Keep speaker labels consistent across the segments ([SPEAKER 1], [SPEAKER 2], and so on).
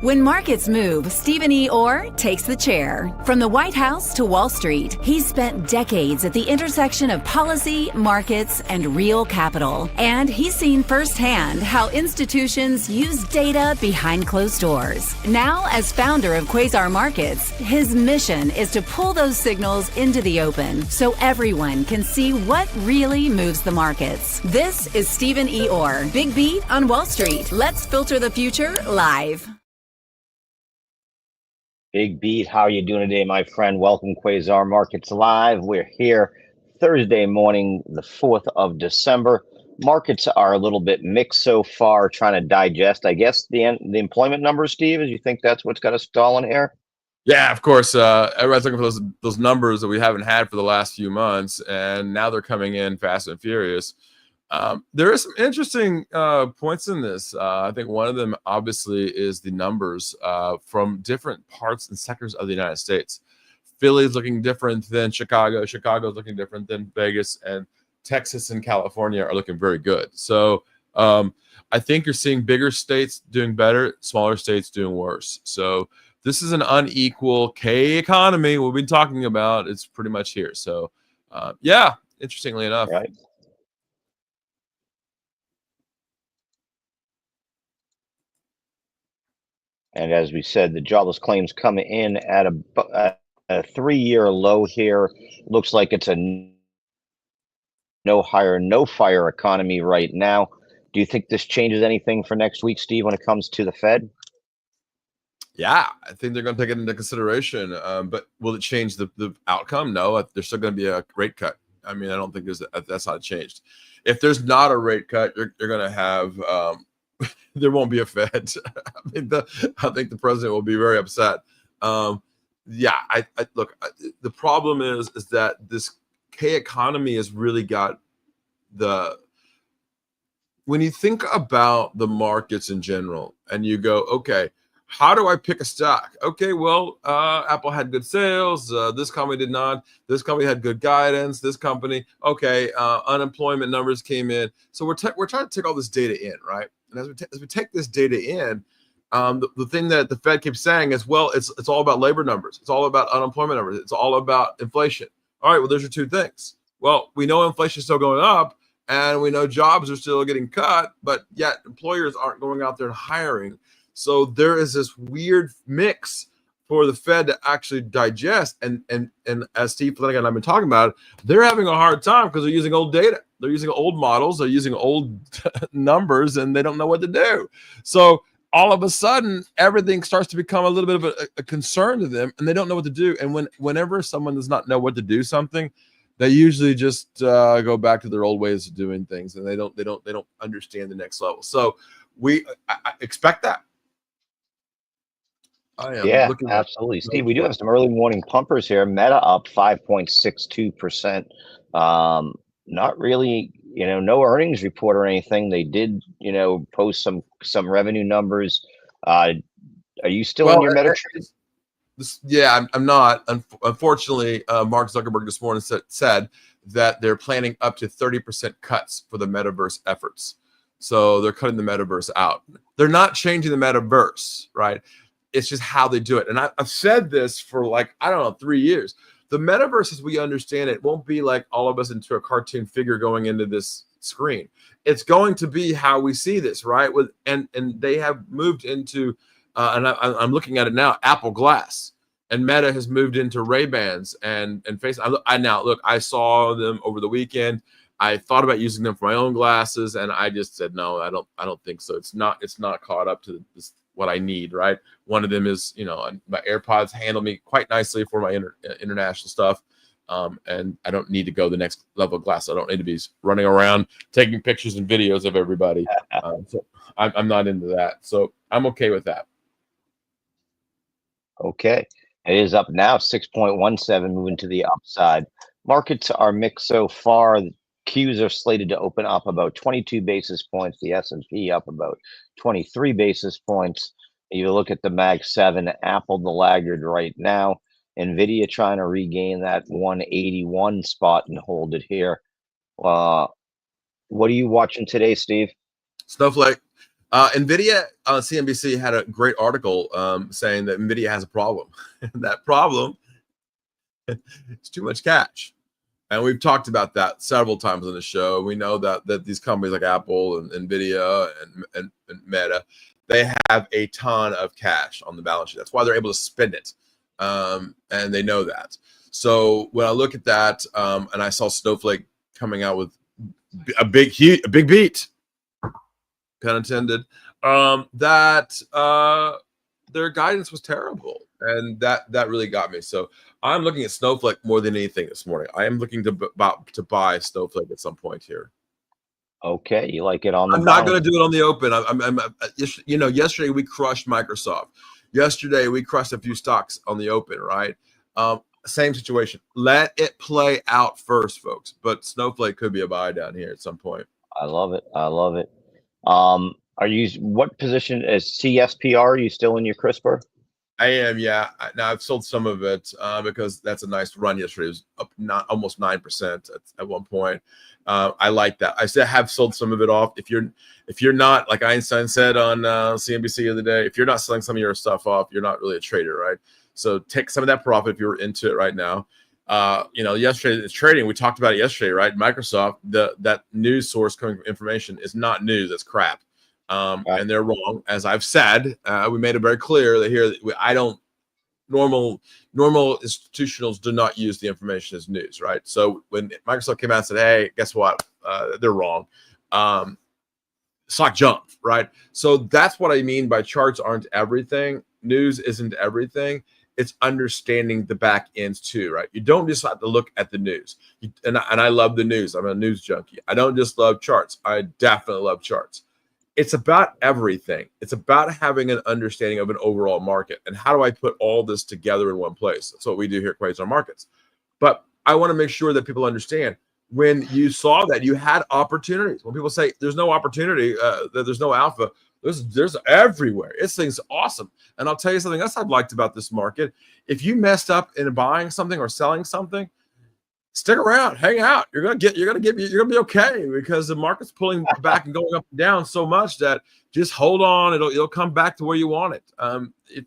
[SPEAKER 1] When markets move, Stephen E. Orr takes the chair. From the White House to Wall Street, he's spent decades at the intersection of policy, markets, and real capital. And he's seen firsthand how institutions use data behind closed doors. Now, as founder of Quasar Markets, his mission is to pull those signals into the open so everyone can see what really moves the markets. This is Stephen E. Orr, BigBeat on Wall Street. Let's filter the future live.
[SPEAKER 2] BigBeat, how are you doing today, my friend? Welcome, Quasar Markets Live. We're here Thursday morning, the 4th of December. Markets are a little bit mixed so far, trying to digest, I guess, the employment numbers, Steve. Do you think that's what's got us stalling here?
[SPEAKER 3] Yeah, of course. Everybody's looking for those numbers that we haven't had for the last few months, and now they're coming in fast and furious. There are some interesting points in this. I think one of them, obviously, is the numbers from different parts and sectors of the United States. Philly's looking different than Chicago. Chicago's looking different than Vegas. And Texas and California are looking very good. So I think you're seeing bigger states doing better, smaller states doing worse. So this is an unequal K economy we've been talking about. It's pretty much here. So, yeah, interestingly enough.
[SPEAKER 2] Right. And as we said, the jobless claims come in at a 3-year low here. Looks like it's a no hire, no fire economy right now. Do you think this changes anything for next week, Steve, when it comes to the Fed?
[SPEAKER 3] Yeah, I think they're going to take it into consideration. But will it change the outcome? No, there's still going to be a rate cut. I mean, I don't think that's not changed. If there's not a rate cut, you're going to have there won't be a Fed. I think the president will be very upset. Yeah, I look. The problem is that this K economy has really got when you think about the markets in general, and you go, okay, how do I pick a stock? Okay, well, Apple had good sales. This company did not. This company had good guidance. This company, okay, unemployment numbers came in. So we're trying to take all this data in, right? And as we take this data in, the thing that the Fed keeps saying is, well, it's all about labor numbers. It's all about unemployment numbers. It's all about inflation. All right, well, those are two things. Well, we know inflation is still going up, and we know jobs are still getting cut, but yet employers aren't going out there and hiring. So there is this weird mix for the Fed to actually digest. And as Steve Flanagan and I've been talking about, they're having a hard time because they're using old data. They're using old models. They're using old numbers, and they don't know what to do. So all of a sudden, everything starts to become a little bit of a concern to them, and they don't know what to do. And whenever someone does not know what to do something, they usually just go back to their old ways of doing things, and they don't understand the next level. So I expect that.
[SPEAKER 2] Yeah, absolutely. Steve, we do have some early morning pumpers here. Meta up 5.62%. Not really, no earnings report or anything. They did, post some revenue numbers. Are you still in your Meta trade?
[SPEAKER 3] Yeah, I'm not. Unfortunately, Mark Zuckerberg this morning said that they're planning up to 30% cuts for the metaverse efforts. So they're cutting the metaverse out. They're not changing the metaverse, right? It's just how they do it. And I've said this for 3 years. The metaverse, as we understand it, won't be like all of us into a cartoon figure going into this screen. It's going to be how we see this, right? And they have moved into, and I'm looking at it now, Apple Glass. And Meta has moved into Ray-Bans and Face. I saw them over the weekend. I thought about using them for my own glasses, and I just said no. I don't think so. It's not caught up to this, what I need, right? One of them is, my AirPods handle me quite nicely for my international stuff. And I don't need to go the next level of glass. I don't need to be running around taking pictures and videos of everybody. So I'm not into that. So I'm okay with that.
[SPEAKER 2] Okay. It is up now, 6.17, moving to the upside. Markets are mixed so far. Qs are slated to open up about 22 basis points. The S&P up about 23 basis points. You look at the Mag 7, Apple the laggard right now. NVIDIA trying to regain that 181 spot and hold it here. What are you watching today, Steve?
[SPEAKER 3] Snowflake. NVIDIA on CNBC had a great article saying that NVIDIA has a problem. That problem is too much cash. And we've talked about that several times on the show. We know that these companies like Apple and NVIDIA and Meta, they have a ton of cash on the balance sheet. That's why they're able to spend it. And they know that. So when I look at that, and I saw Snowflake coming out with a big beat, pun intended, that their guidance was terrible. And that really got me. So I'm looking at Snowflake more than anything this morning. I am looking to buy Snowflake at some point here.
[SPEAKER 2] Okay, you like it on the.
[SPEAKER 3] I'm not going to do it on the open. Yesterday we crushed Microsoft. Yesterday we crushed a few stocks on the open, right? Same situation. Let it play out first, folks. But Snowflake could be a buy down here at some point.
[SPEAKER 2] I love it. I love it. What position is CSPR? Are you still in your CRISPR?
[SPEAKER 3] I am, yeah. Now I've sold some of it because that's a nice run yesterday. It was up almost 9% at one point. I like that. I have sold some of it off. If you're not, like Einstein said on CNBC the other day, if you're not selling some of your stuff off, you're not really a trader, right? So take some of that profit if you're into it right now. Yesterday it's trading. We talked about it yesterday, right? Microsoft, that news source coming from information is not news. That's crap. And they're wrong, as I've said. We made it very clear that here normal institutionals do not use the information as news, right? So when Microsoft came out and said, "Hey, guess what? They're wrong," stock jumped, right? So that's what I mean by charts aren't everything. News isn't everything. It's understanding the back ends too, right? You don't just have to look at the news. And I love the news. I'm a news junkie. I don't just love charts. I definitely love charts. It's about everything. It's about having an understanding of an overall market. And how do I put all this together in one place? That's what we do here at Quasar Markets. But I want to make sure that people understand when you saw that you had opportunities. When people say there's no opportunity, that there's no alpha, there's everywhere. This thing's awesome. And I'll tell you something else I've liked about this market. If you messed up in buying something or selling something, stick around, hang out. You're gonna be okay, because the market's pulling back and going up and down so much that just hold on. It'll come back to where you want it.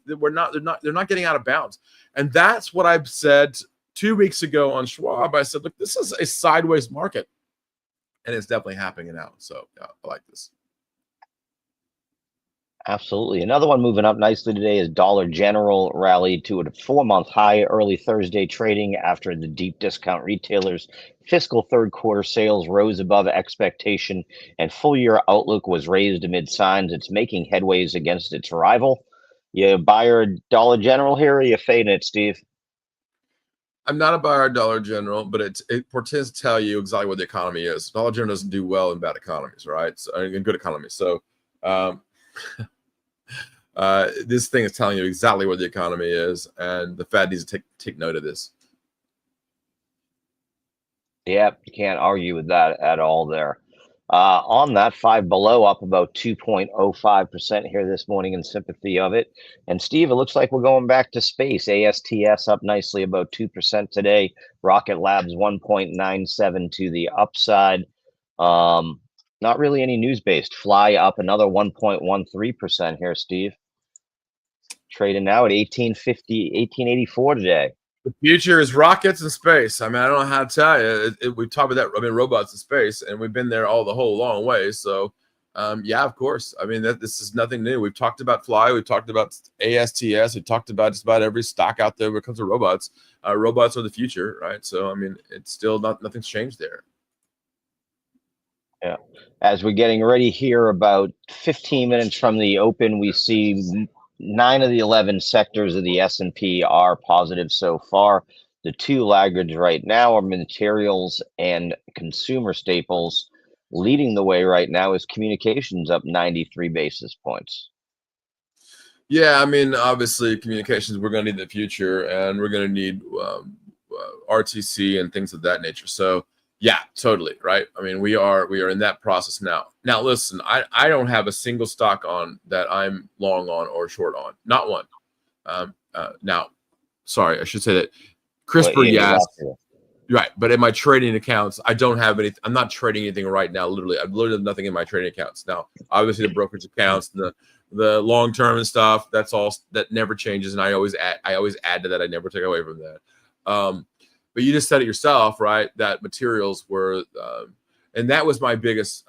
[SPEAKER 3] They're not getting out of bounds, and that's what I've said 2 weeks ago on Schwab. I said, look, this is a sideways market, and it's definitely happening now. So yeah, I like this.
[SPEAKER 2] Absolutely. Another one moving up nicely today is Dollar General rallied to a 4-month high early Thursday trading after the deep discount retailers' fiscal third quarter sales rose above expectation and full year outlook was raised amid signs it's making headways against its rival. You buyer Dollar General here, or you fading it, Steve?
[SPEAKER 3] I'm not a buyer of Dollar General, but it portends to tell you exactly what the economy is. Dollar General doesn't do well in bad economies, right? So in good economies. So this thing is telling you exactly what the economy is, and the Fed needs to take note of this.
[SPEAKER 2] Yep, you can't argue with that at all there. On that, Five Below up about 2.05% here this morning in sympathy of it. And Steve, it looks like we're going back to space. ASTS up nicely about 2% today. Rocket Labs 1.97 to the upside. Not really any news-based. Fly up another 1.13% here, Steve. Trading now at 1884 today.
[SPEAKER 3] The future is rockets in space. I mean, I don't know how to tell you. We've talked about that. I mean, robots in space, and we've been there the whole long way. So, yeah, of course. I mean, this is nothing new. We've talked about Fly. We've talked about ASTS. We've talked about just about every stock out there when it comes to robots. Robots are the future, right? So, I mean, it's still nothing's changed there.
[SPEAKER 2] Yeah. As we're getting ready here, about 15 minutes from the open, we see 9 of the 11 sectors of the S&P are positive so far. The two laggards right now are materials and consumer staples. Leading the way right now is communications up 93 basis points.
[SPEAKER 3] Yeah, I mean, obviously, communications we're going to need in the future, and we're going to need RTC and things of that nature. So, yeah, totally, right? I mean, we are in that process now. Now, listen, I don't have a single stock on that I'm long on or short on. Not one. Now, sorry, I should say that CRISPR, yes. Right, but in my trading accounts, I don't have any. I'm not trading anything right now. Literally, I've literally nothing in my trading accounts now. Obviously, the brokerage accounts, and the long term and stuff. That's all that never changes, and I always add. I always add to that. I never take away from that. But you just said it yourself, right? That materials were, and that was my biggest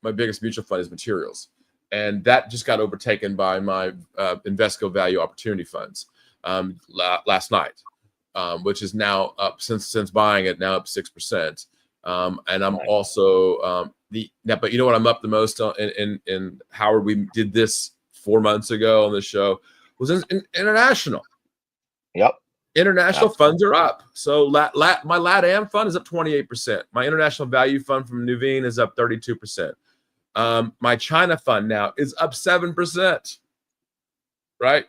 [SPEAKER 3] mutual fund is materials, and that just got overtaken by my Invesco Value Opportunity Funds last night. Which is now up since buying it, now up 6%. And I'm also but you know what I'm up the most on in Howard, we did this 4 months ago on the show, was in international.
[SPEAKER 2] Yep.
[SPEAKER 3] International funds are up. So my LATAM fund is up 28%. My international value fund from Nuveen is up 32%. My China fund now is up 7%. Right?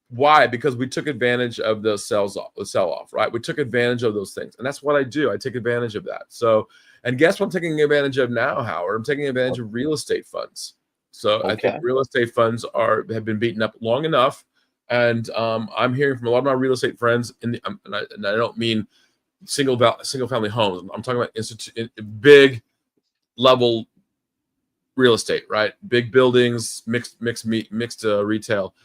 [SPEAKER 3] Why? Because we took advantage of the sell-off, right? We took advantage of those things. And that's what I do. I take advantage of that. So, and guess what I'm taking advantage of now, Howard? I'm taking advantage of real estate funds. So I think real estate funds have been beaten up long enough. And I'm hearing from a lot of my real estate friends, and I don't mean single family homes. I'm talking about big level real estate, right? Big buildings, mixed retail.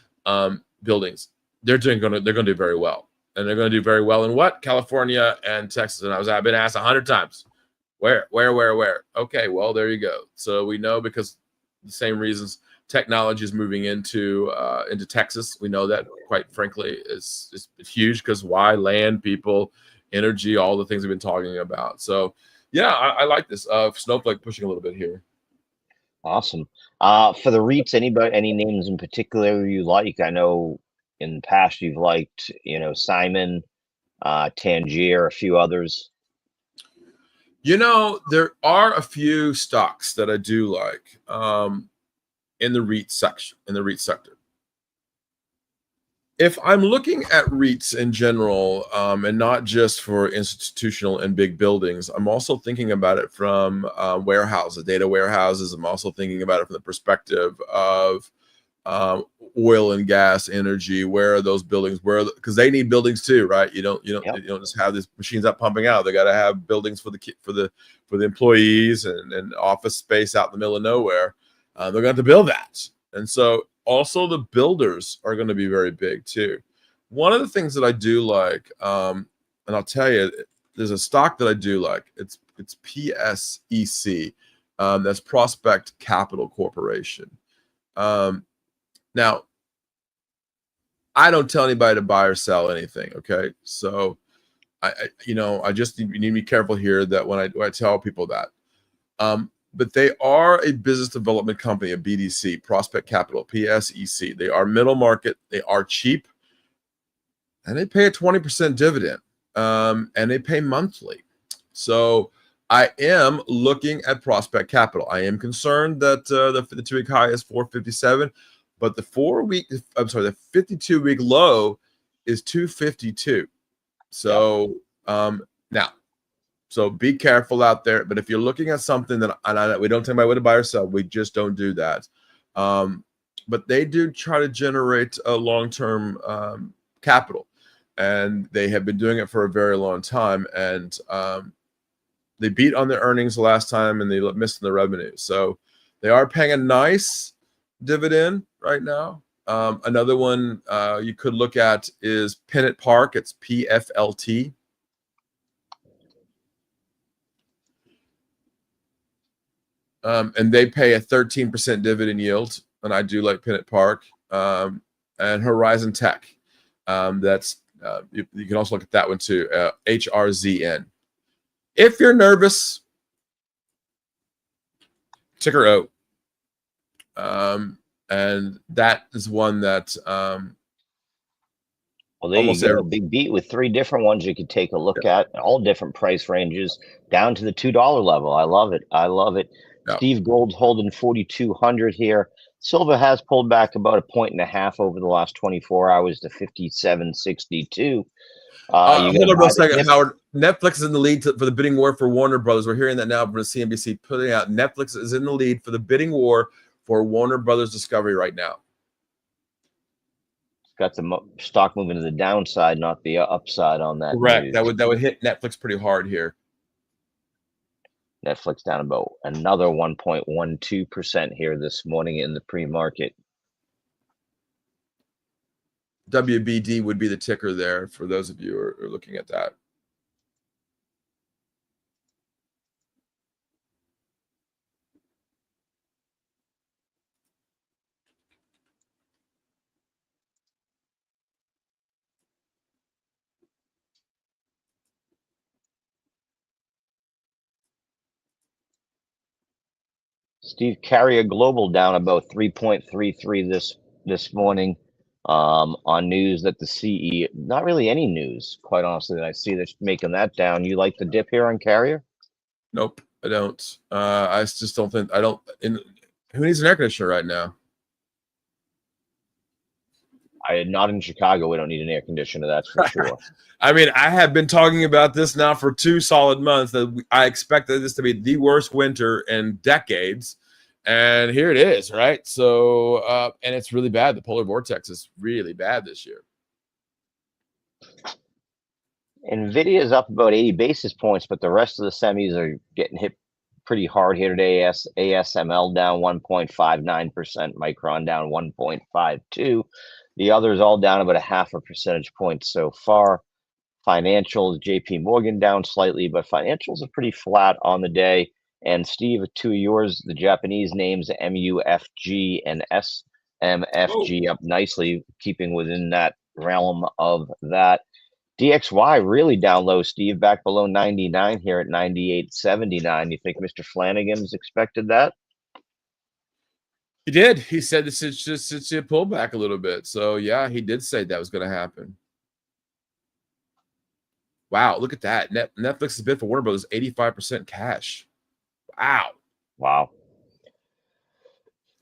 [SPEAKER 3] Buildings, they're going to do very well, and they're going to do very well in what? California and Texas. And I've been asked 100 times, where? Okay, well, there you go. So we know, because the same reasons technology is moving into Texas. We know that, quite frankly, is huge, because why? Land, people, energy, all the things we've been talking about. So yeah, I like this. Snowflake pushing a little bit here.
[SPEAKER 2] Awesome. For the REITs, any names in particular you like? I know in the past you've liked, Simon, Tangier, a few others.
[SPEAKER 3] There are a few stocks that I do like in the REIT sector. If I'm looking at REITs in general, and not just for institutional and big buildings, I'm also thinking about it from warehouses, data warehouses. I'm also thinking about it from the perspective of oil and gas, energy. Where are those buildings? Because they need buildings too, right? You don't just have these machines up pumping out. They got to have buildings for the employees and office space out in the middle of nowhere. They're going to have to build that, and so. Also, the builders are going to be very big too. One of the things that I do like, and I'll tell you, there's a stock that I do like. It's PSEC. That's Prospect Capital Corporation. Now, I don't tell anybody to buy or sell anything. Okay, so I just need to be careful here that when I tell people that. But they are a business development company, a BDC, Prospect Capital, PSEC. They are middle market. They are cheap. And they pay a 20% dividend. And they pay monthly. So I am looking at Prospect Capital. I am concerned that the 52-week high is 457. But the 52-week low is 252. So now. So be careful out there. But if you're looking at something that we don't tell anybody to buy or sell, we just don't do that. But they do try to generate a long-term capital, and they have been doing it for a very long time. And they beat on their earnings last time, and they missed the revenue. So they are paying a nice dividend right now. Another one you could look at is Pennant Park. It's PFLT. And they pay a 13% dividend yield, and I do like Pennant Park, and Horizon Tech. That's you can also look at that one too. HRZN. If you're nervous, ticker O. And that is one that
[SPEAKER 2] well, there you go. BigBeat with 3 different ones you could take a look at, all different price ranges, down to the $2 level. I love it. Yeah. Steve Gold's holding 4,200 here. Silver has pulled back about 1.5 over the last 24 hours to 57.62.
[SPEAKER 3] Hold on for a second, Howard. Netflix is in the lead for the bidding war for Warner Brothers. We're hearing that now from CNBC putting out. Netflix is in the lead for the bidding war for Warner Brothers Discovery right now.
[SPEAKER 2] got the stock moving to the downside, not the upside on that
[SPEAKER 3] Correct.
[SPEAKER 2] news.
[SPEAKER 3] That would hit Netflix pretty hard here.
[SPEAKER 2] Netflix down about another 1.12% here this morning in the pre-market.
[SPEAKER 3] WBD would be the ticker there for those of you who are looking at that.
[SPEAKER 2] Steve, Carrier Global down about 3.33 this morning on news that the CEO, not really any news, quite honestly, that I see that's making that down. You like the dip here on Carrier?
[SPEAKER 3] Nope, I don't. I just don't think I don't. Who needs an air conditioner right now?
[SPEAKER 2] Not in Chicago. We don't need an air conditioner. That's for sure.
[SPEAKER 3] I mean, I have been talking about this now for 2 solid months that I expected this to be the worst winter in decades. And here it is, right? So, and it's really bad. The polar vortex is really bad this year.
[SPEAKER 2] NVIDIA is up about 80 basis points, but the rest of the semis are getting hit pretty hard here today. ASML down 1.59%, Micron down 1.52%. The others all down about a half a percentage point so far. Financials, JP Morgan down slightly, but financials are pretty flat on the day. And Steve, 2 of yours, the Japanese names MUFG and SMFG up nicely, keeping within that realm of that. DXY really down low, Steve, back below 99 here at 98.79. You think Mr. Flanagan's expected that?
[SPEAKER 3] He did. He said this is just it's a pullback a little bit. So yeah, he did say that was going to happen. Wow, look at that. Netflix is bid for Warner Brothers 85% cash. Wow.
[SPEAKER 2] Wow.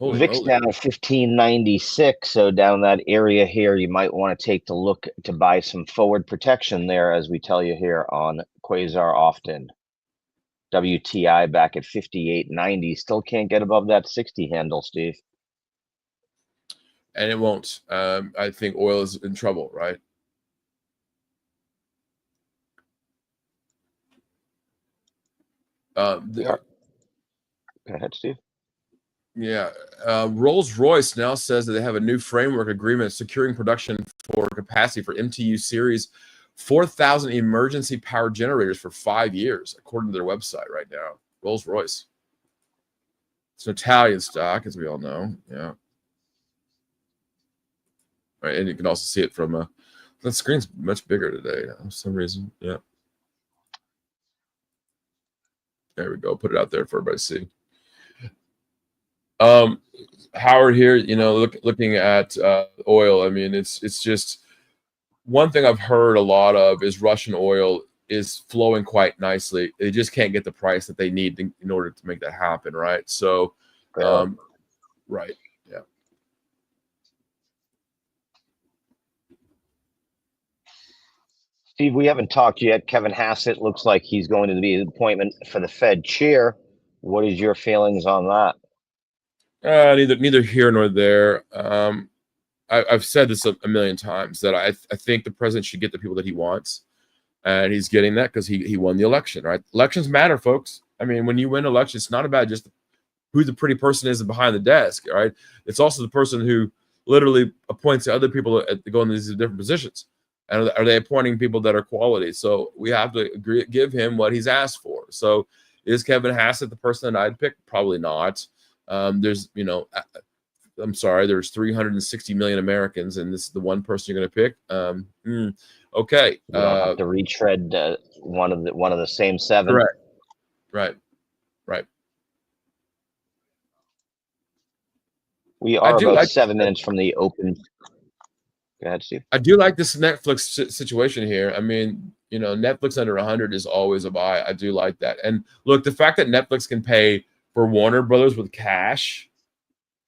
[SPEAKER 3] Holy
[SPEAKER 2] VIX
[SPEAKER 3] moly.
[SPEAKER 2] down at 1596, so down that area here, you might want to take the look to buy some forward protection there, as we tell you here on Quasar often. WTI back at 58.90, still can't get above that 60 handle, Steve.
[SPEAKER 3] And it won't. I think oil is in trouble, right?
[SPEAKER 2] Go ahead, Steve.
[SPEAKER 3] Yeah. Rolls-Royce now says that they have a new framework agreement securing production for capacity for MTU series 4,000 emergency power generators for 5 years, according to their website right now. Rolls-Royce. It's an Italian stock, as we all know. Yeah. Right, and you can also see it from the screen's much bigger today for some reason. Yeah. There we go. Put it out there for everybody to see. Howard here, looking at oil. I mean, it's just one thing I've heard a lot of is Russian oil is flowing quite nicely. They just can't get the price that they need in order to make that happen, right? So, right, yeah.
[SPEAKER 2] Steve, we haven't talked yet. Kevin Hassett looks like he's going to be the appointment for the Fed chair. What is your feelings on that?
[SPEAKER 3] Neither here nor there. I've said this a million times that I think the president should get the people that he wants, and he's getting that because he won the election, right? Elections matter, folks. I mean, when you win elections, it's not about just who the pretty person is behind the desk, right? It's also the person who literally appoints the other people to go in these different positions. And are they appointing people that are quality? So we have to give him what he's asked for. So is Kevin Hassett the person that I'd pick? Probably not. There's 360 million Americans, and this is the one person you're going to pick. Okay.
[SPEAKER 2] You don't have to retread one of the same seven.
[SPEAKER 3] Correct. Right.
[SPEAKER 2] We are about 7 minutes from the open. Go ahead, Steve.
[SPEAKER 3] I do like this Netflix situation here. I mean, Netflix under 100 is always a buy. I do like that. And look, the fact that Netflix can pay for Warner Brothers with cash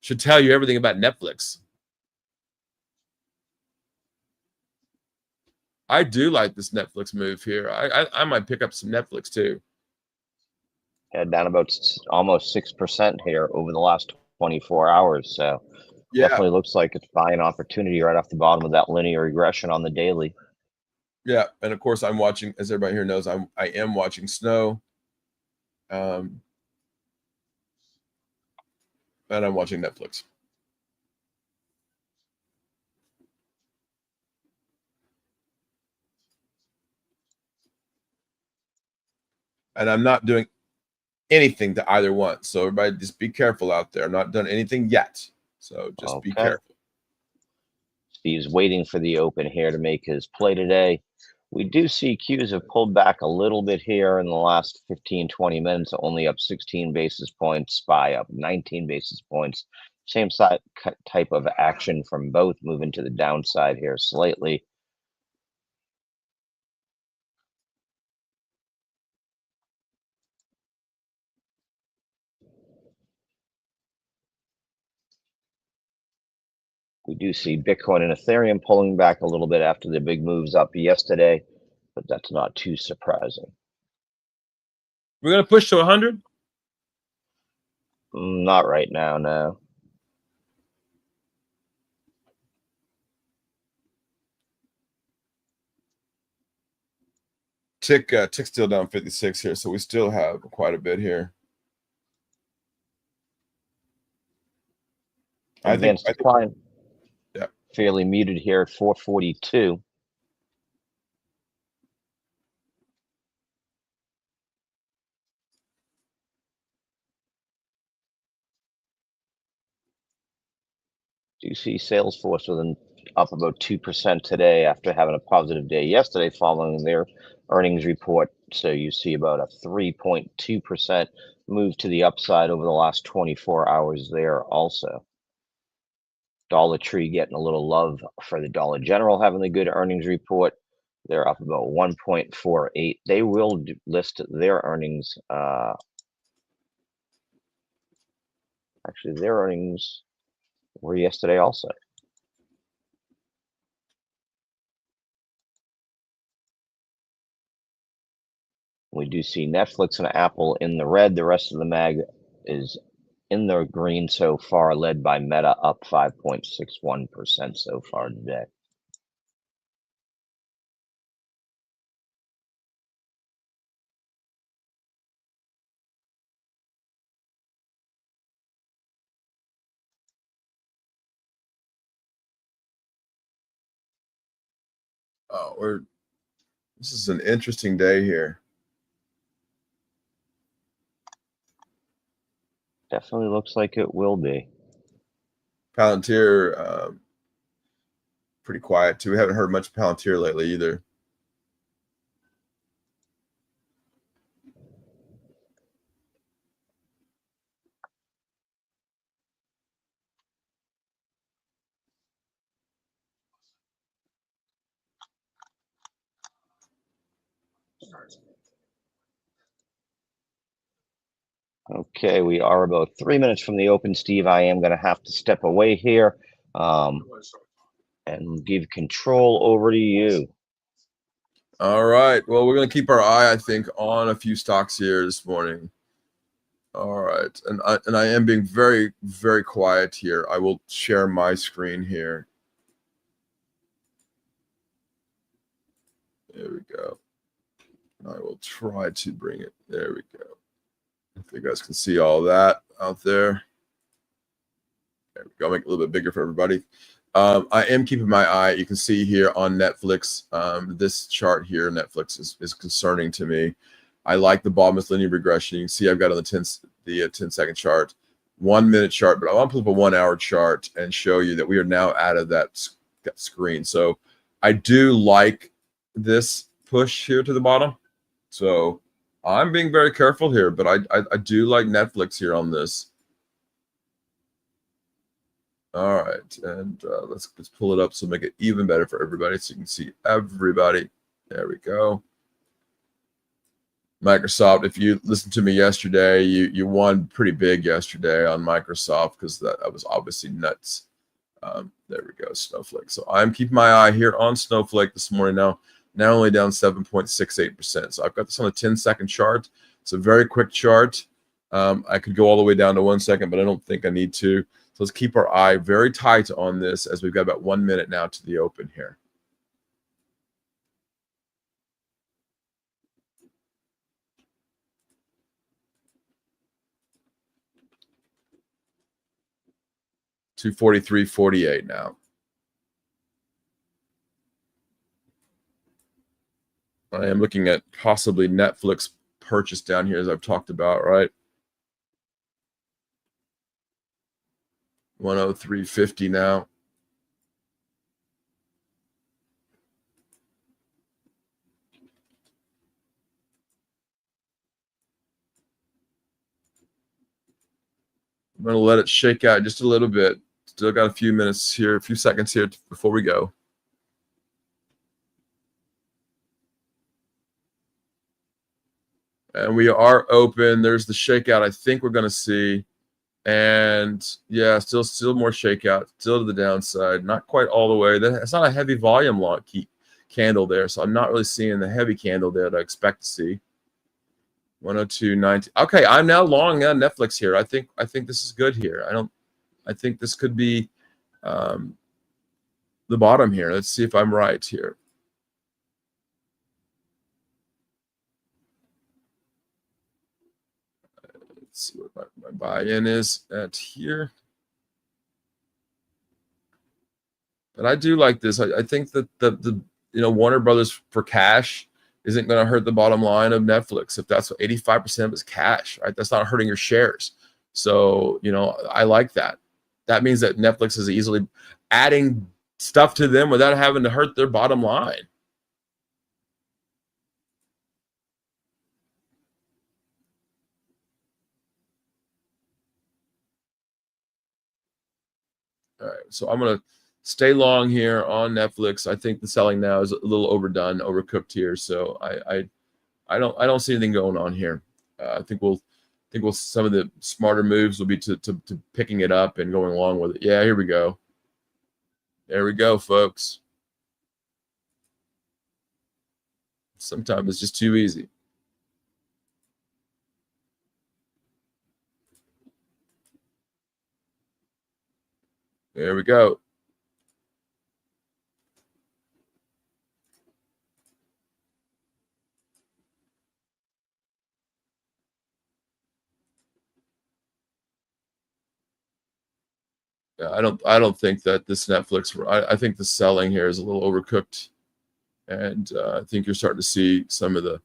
[SPEAKER 3] should tell you everything about Netflix. I do like this Netflix move here. I might pick up some Netflix too.
[SPEAKER 2] Yeah, down about almost 6% here over the last 24 hours. So
[SPEAKER 3] Yeah,
[SPEAKER 2] Definitely looks like it's buying opportunity right off the bottom of that linear regression on the daily.
[SPEAKER 3] yeah, and of course I'm watching, as everybody here knows, I am watching snow, and I'm watching Netflix. And I'm not doing anything to either one. So everybody just be careful out there. I'm not done anything yet. So just be
[SPEAKER 2] Okay.
[SPEAKER 3] careful.
[SPEAKER 2] Steve's waiting for the open here to make his play today. We do see Qs have pulled back a little bit here in the last 15, 20 minutes, only up 16 basis points, SPY up 19 basis points. Same type of action from both, moving to the downside here slightly. We do see Bitcoin and Ethereum pulling back a little bit after the big moves up yesterday, but that's not too surprising.
[SPEAKER 3] We're going to push to 100?
[SPEAKER 2] Not right now, no.
[SPEAKER 3] Tick still down 56 here, so we still have quite a bit here.
[SPEAKER 2] Advanced decline.
[SPEAKER 3] Yeah.
[SPEAKER 2] Fairly muted here at 442. Do you see Salesforce with up about 2% today after having a positive day yesterday following their earnings report? So you see about a 3.2% move to the upside over the last 24 hours there also. Dollar Tree getting a little love for the Dollar General having a good earnings report. They're up about 1.48. They will list their earnings. Actually, their earnings were yesterday also. We do see Netflix and Apple in the red. The rest of the mag is in the green so far, led by Meta up 5.61% so far today.
[SPEAKER 3] Oh, this is an interesting day here.
[SPEAKER 2] Definitely looks like it will be.
[SPEAKER 3] Palantir, pretty quiet too. We haven't heard much Palantir lately either.
[SPEAKER 2] Okay, we are about 3 minutes from the open, Steve. I am going to have to step away here and give control over to you.
[SPEAKER 3] All right. Well, we're going to keep our eye, I think, on a few stocks here this morning. All right. And I am being very, very quiet here. I will share my screen here. There we go. I will try to bring it. There we go. If you guys can see all that out there. There we go. Make it a little bit bigger for everybody. I am keeping my eye. You can see here on Netflix, this chart here, Netflix is concerning to me. I like the bottomless linear regression. You can see I've got on the 10-second chart, 1 minute chart, but I want to put up a 1 hour chart and show you that we are now out of that screen. So I do like this push here to the bottom. So I'm being very careful here, but I do like Netflix here on this. All right, and let's pull it up so make it even better for everybody so you can see everybody. There we go. Microsoft, if you listened to me yesterday, you won pretty big yesterday on Microsoft because that was obviously nuts. There we go, Snowflake. So I'm keeping my eye here on Snowflake this morning now only down 7.68%. So I've got this on a 10-second chart. It's a very quick chart. I could go all the way down to 1 second, but I don't think I need to. So let's keep our eye very tight on this as we've got about 1 minute now to the open here. $243.48 now. I am looking at possibly Netflix purchase down here, as I've talked about, right? 103.50 now. I'm going to let it shake out just a little bit. Still got a few minutes here, a few seconds here before we go. And we are open. There's the shakeout I think we're going to see. And yeah, still more shakeout, still to the downside. Not quite all the way. That's not a heavy volume long candle there. So I'm not really seeing the heavy candle there that I expect to see. 102.90. Okay, I'm now long Netflix here. I think this is good here. I think this could be the bottom here. Let's see if I'm right here. Let's see what my buy-in is at here. But I do like this. I think that the Warner Brothers for cash isn't going to hurt the bottom line of Netflix if that's what 85% of it's cash, right? That's not hurting your shares. So, I like that. That means that Netflix is easily adding stuff to them without having to hurt their bottom line. All right, so I'm going to stay long here on Netflix. I think the selling now is a little overdone, overcooked here. So I don't see anything going on here. I think some of the smarter moves will be to picking it up and going along with it. Yeah, here we go. There we go, folks. Sometimes it's just too easy. There we go. Yeah, I don't think that this Netflix. I think the selling here is a little overcooked, and I think you're starting to see some of the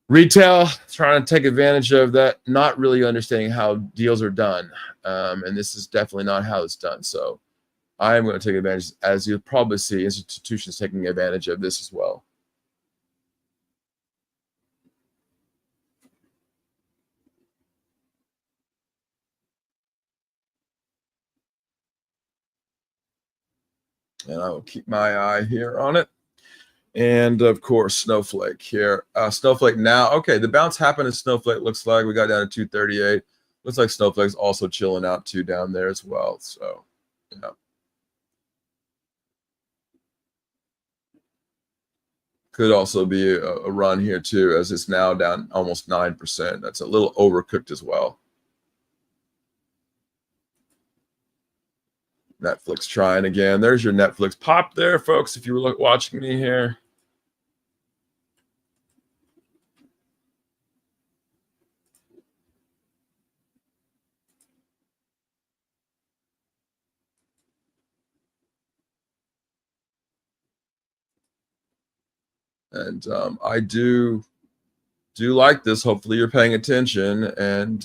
[SPEAKER 3] retail trying to take advantage of that, not really understanding how deals are done, and this is definitely not how it's done. So I am going to take advantage, as you'll probably see, institutions taking advantage of this as well. And I will keep my eye here on it. And of course, Snowflake here. Snowflake now. Okay, the bounce happened in Snowflake. Looks like we got down to 238. Looks like Snowflake's also chilling out too down there as well. So, yeah. Could also be a run here too, as it's now down almost 9%. That's a little overcooked as well. Netflix trying again. There's your Netflix pop there, folks, if you were watching me here. And I do like this. Hopefully you're paying attention. And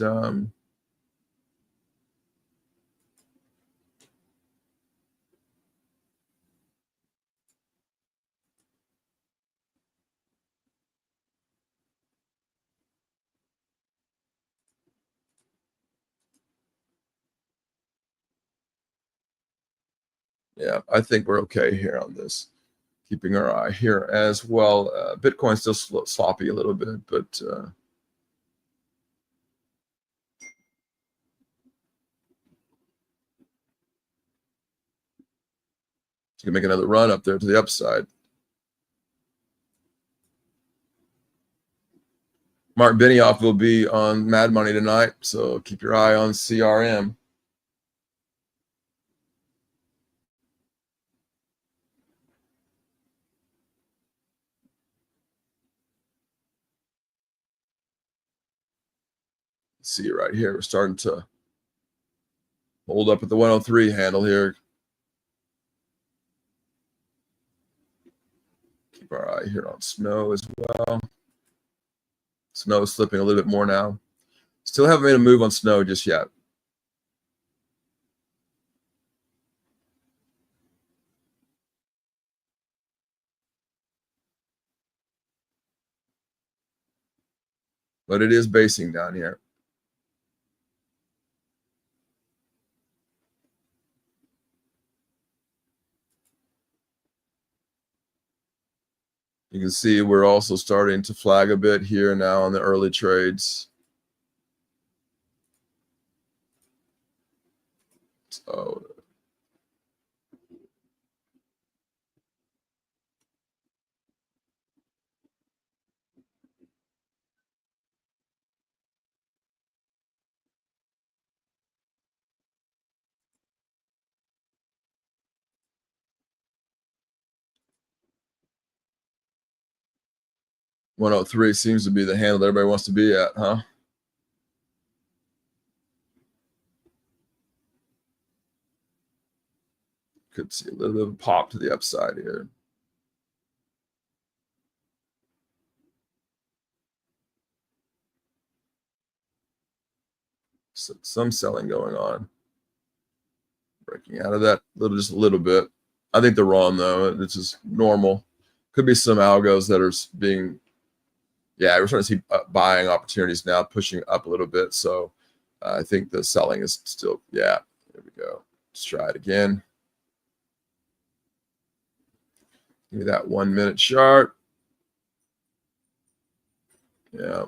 [SPEAKER 3] yeah, I think we're okay here on this. Keeping our eye here as well. Bitcoin's still sloppy a little bit, but it's gonna make another run up there to the upside. Mark Benioff will be on Mad Money tonight, so keep your eye on CRM. See right here, we're starting to hold up at the 103 handle here. Keep our eye here on snow as well. Snow is slipping a little bit more now. Still haven't made a move on snow just yet. But it is basing down here. You can see we're also starting to flag a bit here now on the early trades. So $103 seems to be the handle that everybody wants to be at, huh? Could see a little bit of a pop to the upside here. So some selling going on. Breaking out of that just a little bit. I think they're wrong though. This is normal. Could be some algos that are being, yeah, we're starting to see buying opportunities now pushing up a little bit. So I think the selling is still, yeah, there we go. Let's try it again. Give me that 1 minute chart. Yeah.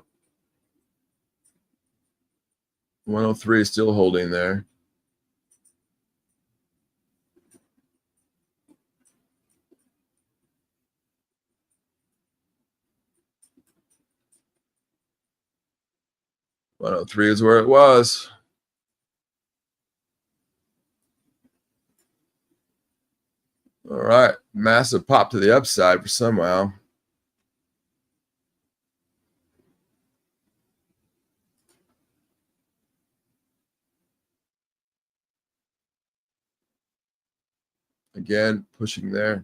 [SPEAKER 3] 103 is still holding there. $103 is where it was. All right, massive pop to the upside for somehow. Again, pushing there.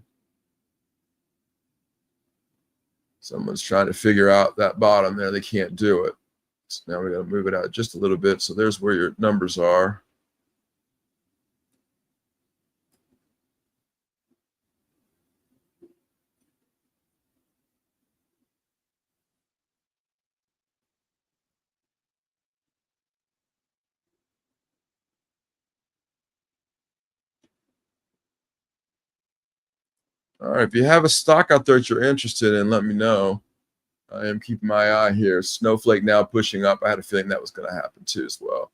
[SPEAKER 3] Someone's trying to figure out that bottom there. They can't do it. So now we're going to move it out just a little bit. So there's where your numbers are. All right, if you have a stock out there that you're interested in, let me know. I am keeping my eye here. Snowflake now pushing up. I had a feeling that was going to happen too as well.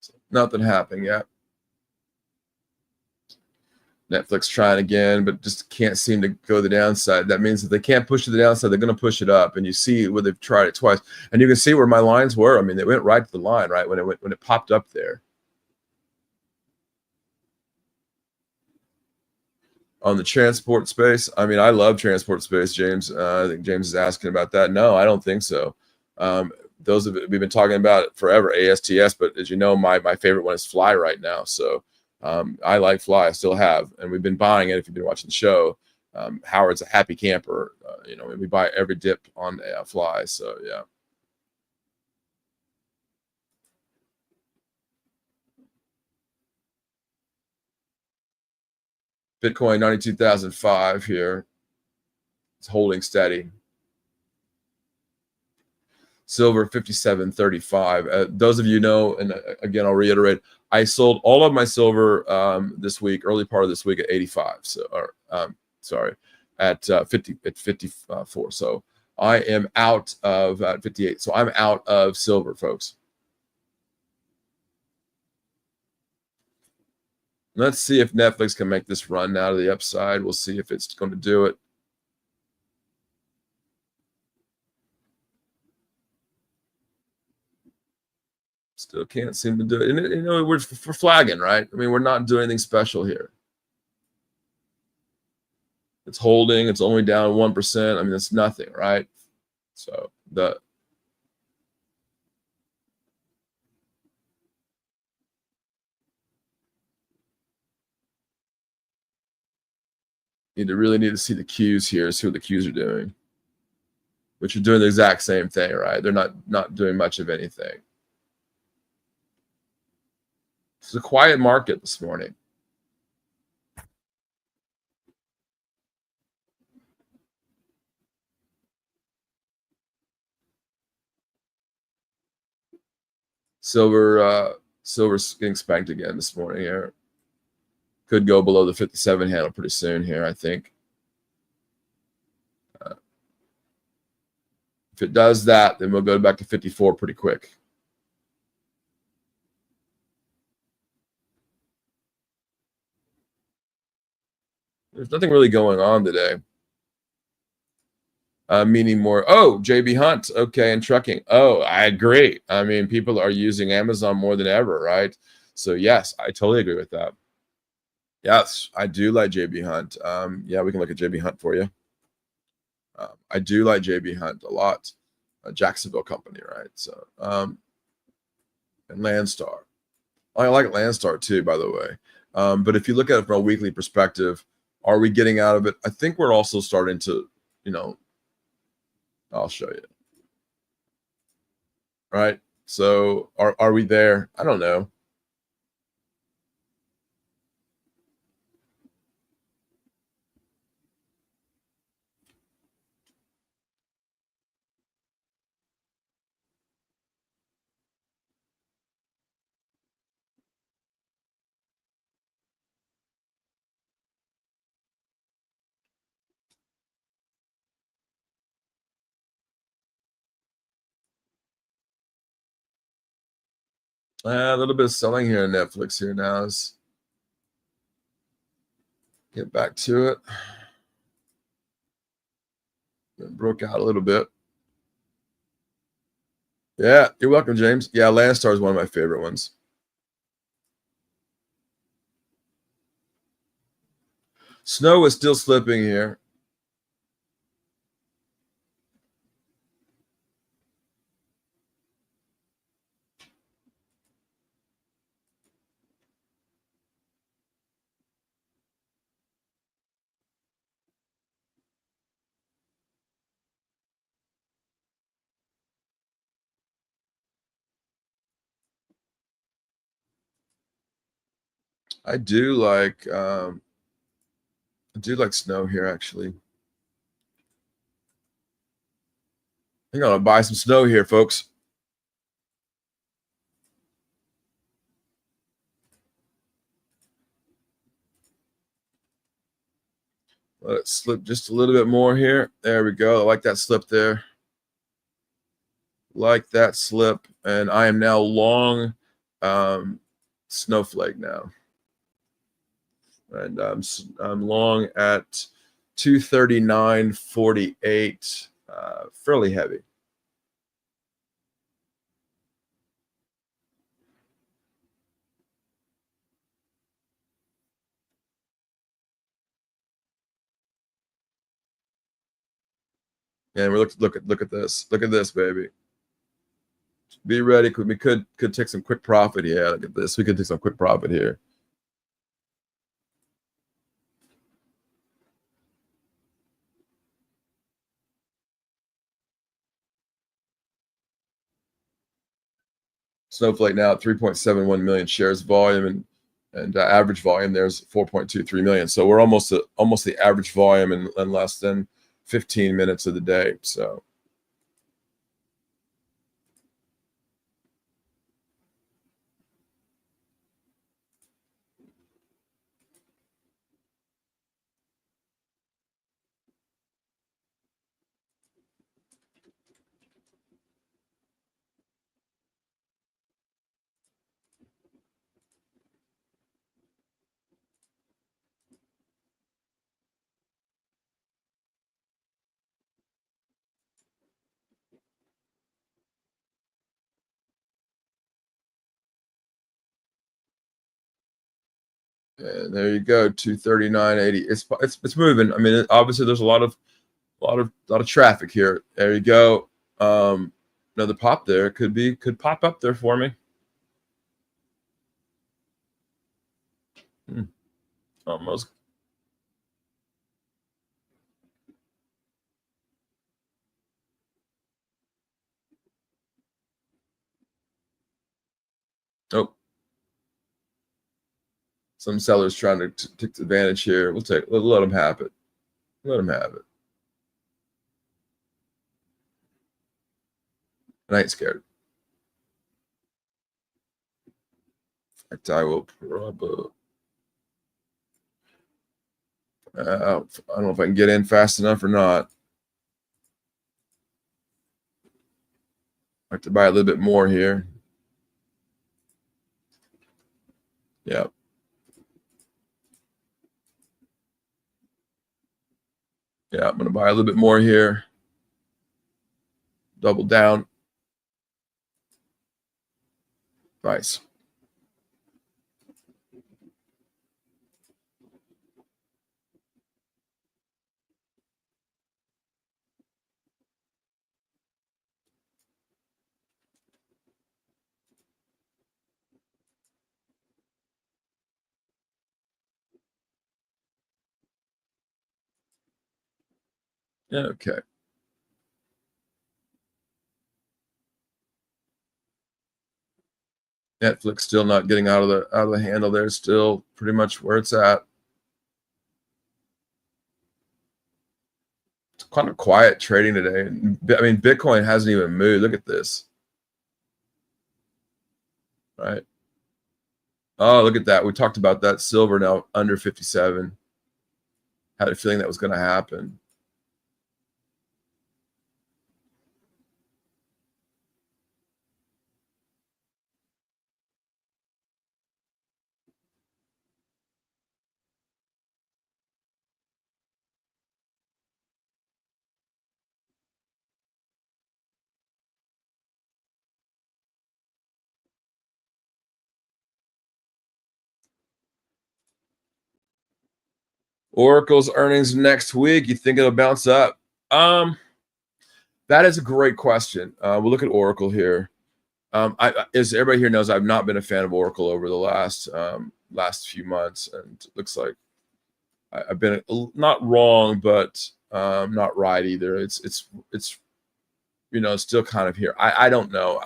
[SPEAKER 3] So nothing happening yet. Netflix trying again, but just can't seem to go the downside. That means that they can't push to the downside. They're going to push it up, and you see where they've tried it twice, and you can see where my lines were. I mean, they went right to the line, right when it popped up there. On the transport space, I mean, I love transport space, James. I think James is asking about that. No, I don't think so. We've been talking about it forever, ASTS, but as you know, my favorite one is Fly right now. So I like Fly, I still have, and we've been buying it. If you've been watching the show, Howard's a happy camper. We buy every dip on Fly. So yeah. Bitcoin 92,005 here. It's holding steady. Silver 57.35. Those of you know, and again, I'll reiterate, I sold all of my silver this week, early part of this week at 85. So, at 54. So I am out of 58. So I'm out of silver, folks. Let's see if Netflix can make this run now to the upside. We'll see if it's going to do it. Still can't seem to do it. And, you know, we're flagging, right? I mean, we're not doing anything special here. It's holding. It's only down 1%. I mean, it's nothing, right? So you really need to see the Qs here, see what the Qs are doing, which are doing the exact same thing, right? They're not doing much of anything. It's a quiet market this morning. Silver's getting spanked again this morning here. Could go below the 57 handle pretty soon here, I think. If it does that, then we'll go back to 54 pretty quick. There's nothing really going on today. Meaning more, oh, JB Hunt, okay, and trucking. Oh, I agree. I mean, people are using Amazon more than ever, right? So yes, I totally agree with that. Yes, I do like JB Hunt. Yeah, we can look at JB Hunt for you. I do like JB Hunt a lot. A Jacksonville company, right? So, and Landstar. I like Landstar too, by the way. But if you look at it from a weekly perspective, are we getting out of it? I think we're also starting to, you know, I'll show you. Right? So are we there? I don't know. A little bit of selling here in Netflix here now. Let's get back to it. It broke out a little bit. Yeah, you're welcome, James. Yeah, Landstar is one of my favorite ones. Snow is still slipping here. I do like snow here actually. I'm gonna buy some snow here, folks. Let it slip just a little bit more here. There we go. I like that slip there. Like that slip. And I am now long Snowflake now. And I'm long at 239.48. Fairly heavy. And we look at this. Look at this, baby. Be ready. We could take some quick profit here. Look at this. We could take some quick profit here. Snowflake now at 3.71 million shares volume, and average volume there's 4.23 million. So we're almost the average volume in less than 15 minutes of the day. So And there you go, 239.80. It's moving. I mean, obviously there's a lot of traffic here. There you go. Another pop there could pop up there for me. Almost. Oh, some sellers trying to take advantage here. Let them have it. Let them have it. And I ain't scared. In fact, I will probably. I don't know if I can get in fast enough or not. I have to buy a little bit more here. Yeah. Yeah, I'm going to buy a little bit more here. Double down. Nice. Okay. Netflix still not getting out of the handle there. Still pretty much where it's at. It's kind of quiet trading today. I mean, Bitcoin hasn't even moved. Look at this. Right. Oh, look at that. We talked about that. Silver now under 57. Had a feeling that was going to happen. Oracle's earnings next week. You think it'll bounce up? That is a great question. We'll look at Oracle here. As everybody here knows, I've not been a fan of Oracle over the last few months, and it looks like I've been not wrong, but not right either. It's still kind of here. I don't know.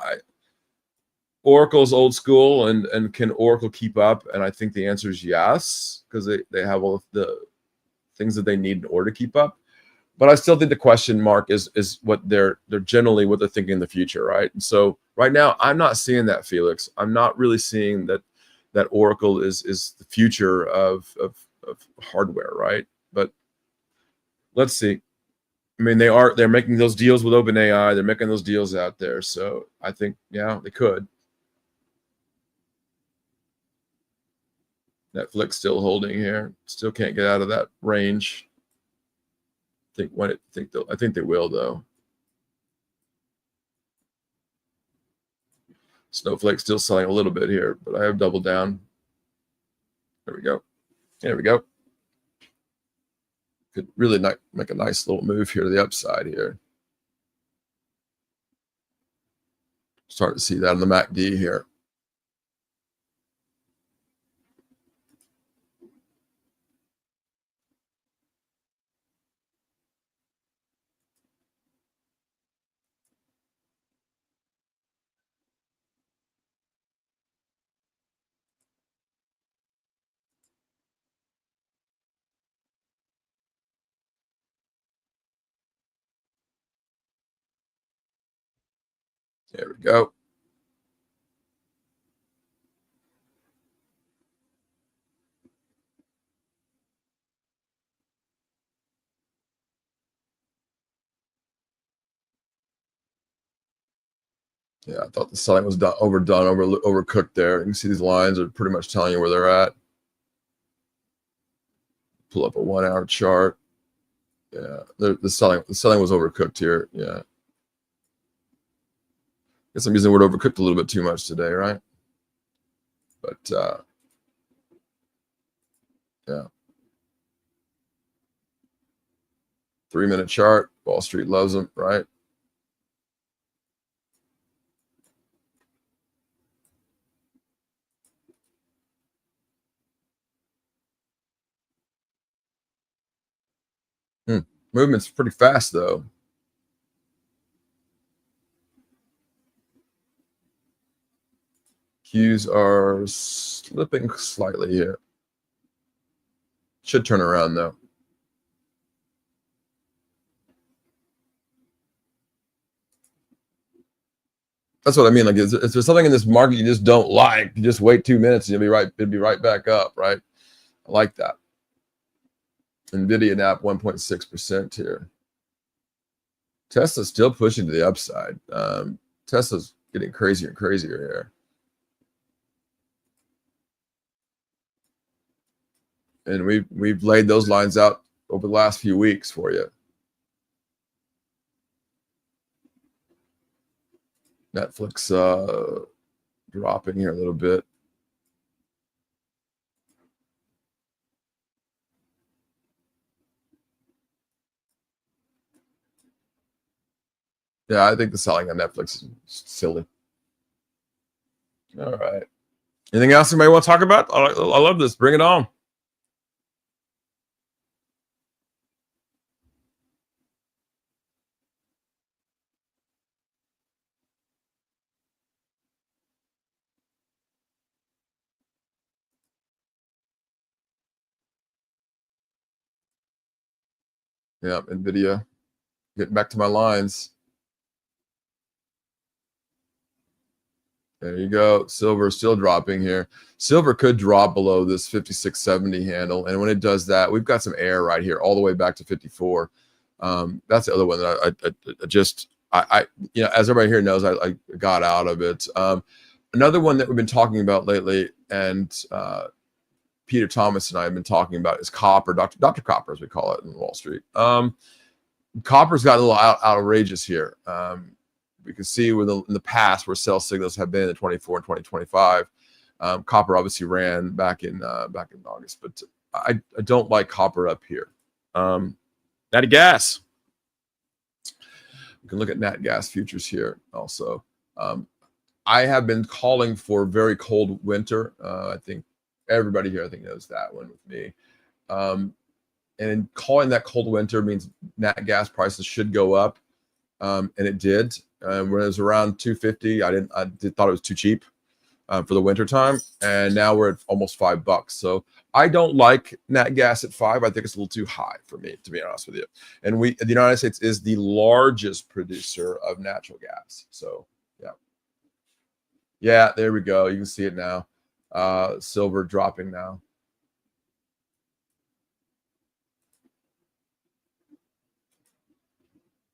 [SPEAKER 3] Oracle's old school, and can Oracle keep up? And I think the answer is yes, because they have all of the things that they need in order to keep up. But I still think the question mark is what they're generally what they're thinking in the future, right? And so right now, I'm not seeing that, Felix. I'm not really seeing that Oracle is the future of hardware, right? But let's see. I mean, they're making those deals with OpenAI. They're making those deals out there. So I think, yeah, they could. Netflix still holding here. Still can't get out of that range. I think they will, though. Snowflake still selling a little bit here, but I have doubled down. There we go. There we go. Could really make a nice little move here to the upside here. Start to see that on the MACD here. There we go. Yeah, I thought the selling was overdone, overcooked there. You can see these lines are pretty much telling you where they're at. Pull up a 1 hour chart. Yeah, the selling was overcooked here. Yeah. Guess I'm using the word overcooked a little bit too much today, right? But Yeah. 3-minute chart. Wall Street loves them, right? Movement's pretty fast, though. Qs are slipping slightly here. Should turn around, though. That's what I mean. Like, if there's something in this market you just don't like, you just wait 2 minutes and it'll be right back up, right? I like that. NVIDIA now up 1.6% here. Tesla's still pushing to the upside. Tesla's getting crazier and crazier here. And we've laid those lines out over the last few weeks for you. Netflix dropping here a little bit. Yeah, I think the selling on Netflix is silly. All right. Anything else anybody want to talk about? I love this. Bring it on. Yeah, NVIDIA. Getting back to my lines. There you go. Silver is still dropping here. Silver could drop below this 56.70 handle. And when it does that, we've got some air right here all the way back to 54. That's the other one that I you know, as everybody here knows, I got out of it. Another one that we've been talking about lately, and Peter Thomas and I have been talking about, is copper, Dr. Copper, as we call it in Wall Street. Copper's got a little outrageous here. We can see in the past where sell signals have been in 24 and 2025. Copper obviously ran back in August, but I don't like copper up here. Natty gas. We can look at nat gas futures here also. I have been calling for very cold winter. I think everybody here knows that one with me. And in calling that cold winter means nat gas prices should go up, and it did. When it was around 250, I thought it was too cheap for the winter time, and now we're at almost $5. So I don't like nat gas at 5. I think it's a little too high for me, to be honest with you. And the United States is the largest producer of natural gas. So yeah, there we go. You can see it now. Silver dropping now.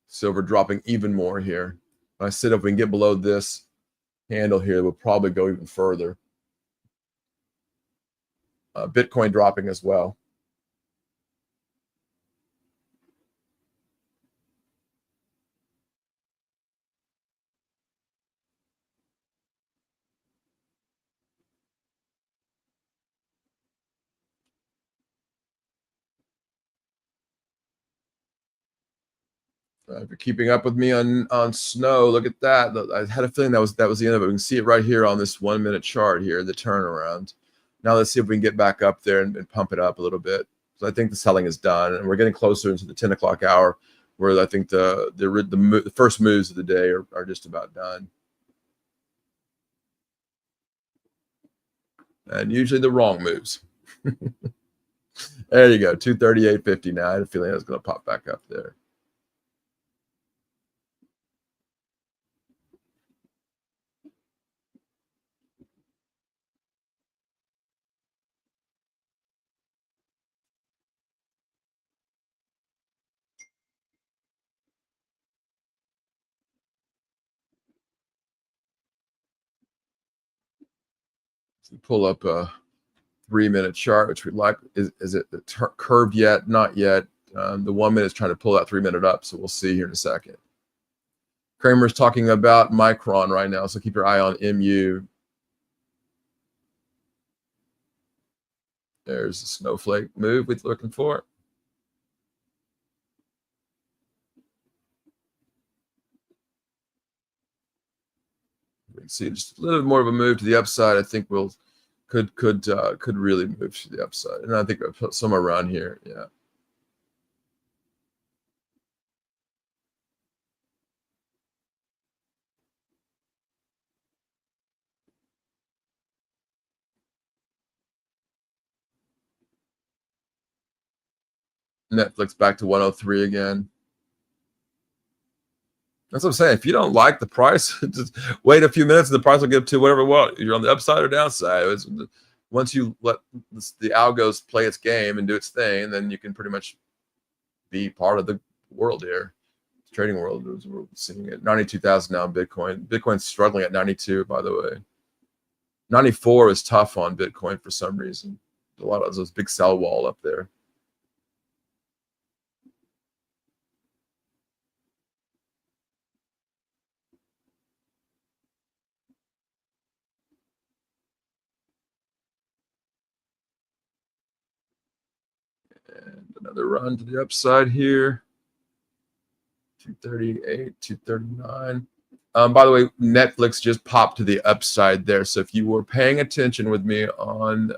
[SPEAKER 3] Silver dropping even more here. I said if we can get below this handle here, we'll probably go even further. Bitcoin dropping as well. If you're keeping up with me on snow, look at that. I had a feeling that was the end of it. We can see it right here on this 1 minute chart here, the turnaround. Now let's see if we can get back up there and pump it up a little bit. So I think the selling is done, and we're getting closer into the 10 o'clock hour, where I think the first moves of the day are just about done. And usually the wrong moves. There you go, 238.50 now. I had a feeling it was going to pop back up there. Pull up a 3 minute chart, which we'd like. Is it the curve yet? Not yet. The 1 minute is trying to pull that 3 minute up, so we'll see here in a second. Kramer's talking about Micron right now, so keep your eye on MU. There's the snowflake move we're looking for. We can see just a little bit more of a move to the upside. I think could really move to the upside, and I think I'll put somewhere around here. Yeah. Netflix back to 103 again. That's what I'm saying. If you don't like the price, just wait a few minutes and the price will get to whatever. Well, you're on the upside or downside. Once you let the algos play its game and do its thing, then you can pretty much be part of the world here. The trading world. We're seeing it. 92,000 now in Bitcoin. Bitcoin's struggling at 92, by the way. 94 is tough on Bitcoin for some reason. A lot of those big sell wall up there. And another run to the upside here. 238, 239. By the way, Netflix just popped to the upside there. So if you were paying attention with me on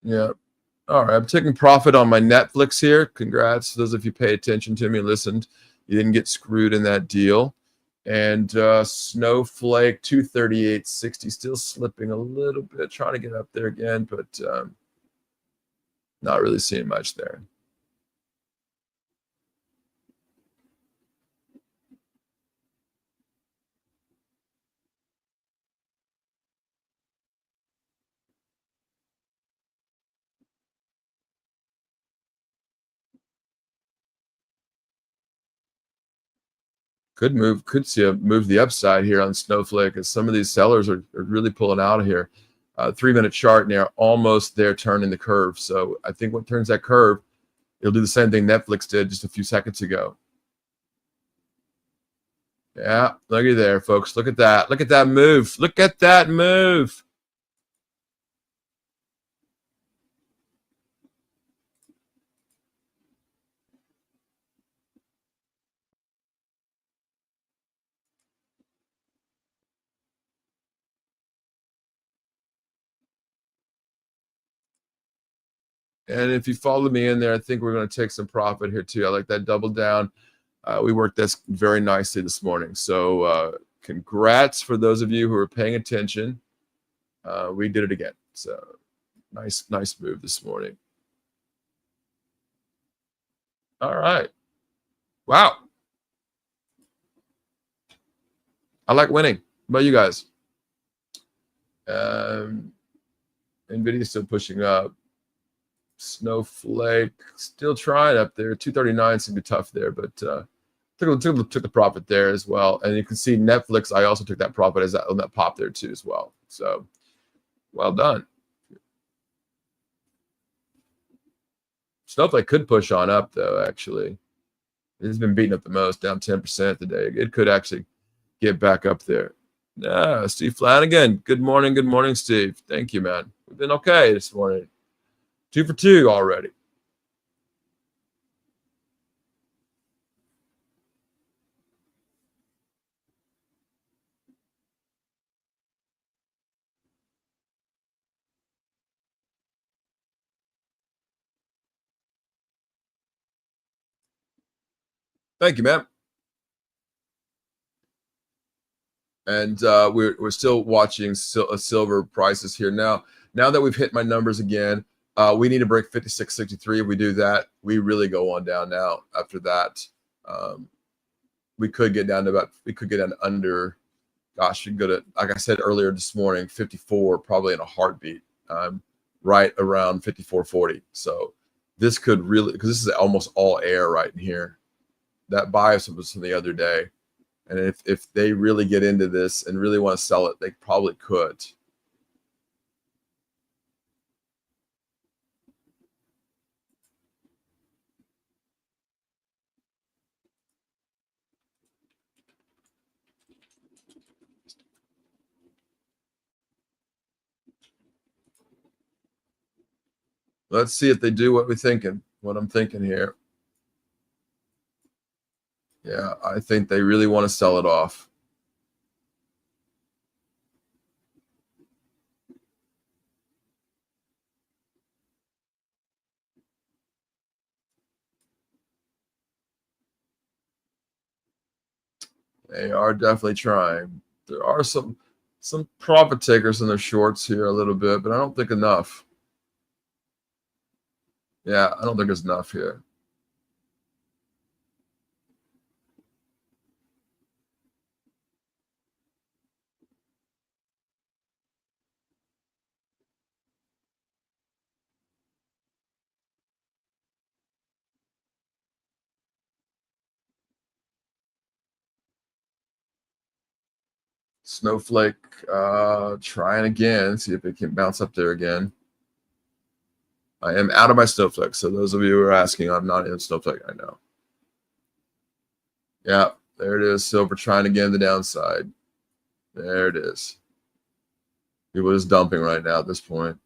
[SPEAKER 3] yeah. All right, I'm taking profit on my Netflix here. Congrats to those of you pay attention to me and listened. You didn't get screwed in that deal. And Snowflake 238.60 still slipping a little bit, trying to get up there again, but not really seeing much there. Could move, could see a move the upside here on Snowflake as some of these sellers are really pulling out of here. 3-minute chart and they're almost there turning the curve. So I think what turns that curve, it'll do the same thing Netflix did just a few seconds ago. Yeah, look at there, folks. Look at that. Look at that move. Look at that move. And if you follow me in there, I think we're going to take some profit here too. I like that double down. We worked this very nicely this morning. So congrats for those of you who are paying attention. We did it again. So nice move this morning. All right. Wow. I like winning. What about you guys? NVIDIA is still pushing up. Snowflake still trying up there. 239 seemed to be tough there, but took the profit there as well. And you can see Netflix, I also took that profit as on that pop there too as well. So well done. Snowflake could push on up though, actually. It's been beaten up the most, down 10% today. It could actually get back up there. Yeah, Steve Flanagan. Good morning, Steve. Thank you, man. We've been okay this morning. 2 for 2 already. Thank you, man. And we're still watching silver prices here now. Now that we've hit my numbers again, we need to break 56.63. If we do that, we really go on down now. After that, we could get down to under. Gosh, you could go to, like I said earlier this morning, 54 probably in a heartbeat. Right around 54.40. So this could really, because this is almost all air right in here. That bias was from the other day. And if they really get into this and really want to sell it, they probably could. Let's see if they do what I'm thinking here. Yeah, I think they really want to sell it off. They are definitely trying. There are some profit takers in their shorts here a little bit, but I don't think enough. Yeah, I don't think there's enough here. Snowflake trying again, see if it can bounce up there again. I am out of my Snowflake, so those of you who are asking, I'm not in Snowflake right now. Yeah, there it is. Silver trying again the downside. There it is. People is dumping right now at this point.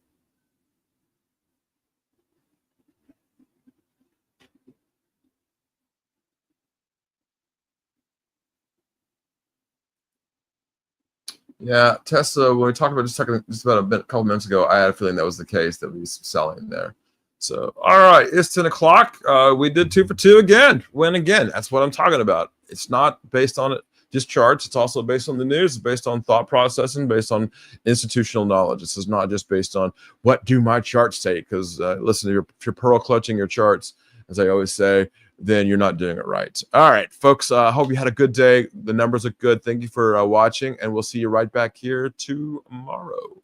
[SPEAKER 3] Yeah, Tesla, when we talked about just about a couple minutes ago, I had a feeling that was the case, that we was selling there. So, all right, it's 10 o'clock. We did 2 for 2 again. Win again. That's what I'm talking about. It's not based on it, just charts. It's also based on the news. It's based on thought processing, based on institutional knowledge. This is not just based on what do my charts say. Because listen, if you're pearl clutching your charts, as I always say, then you're not doing it right. All right, folks, hope you had a good day. The numbers are good. Thank you for watching, and we'll see you right back here tomorrow.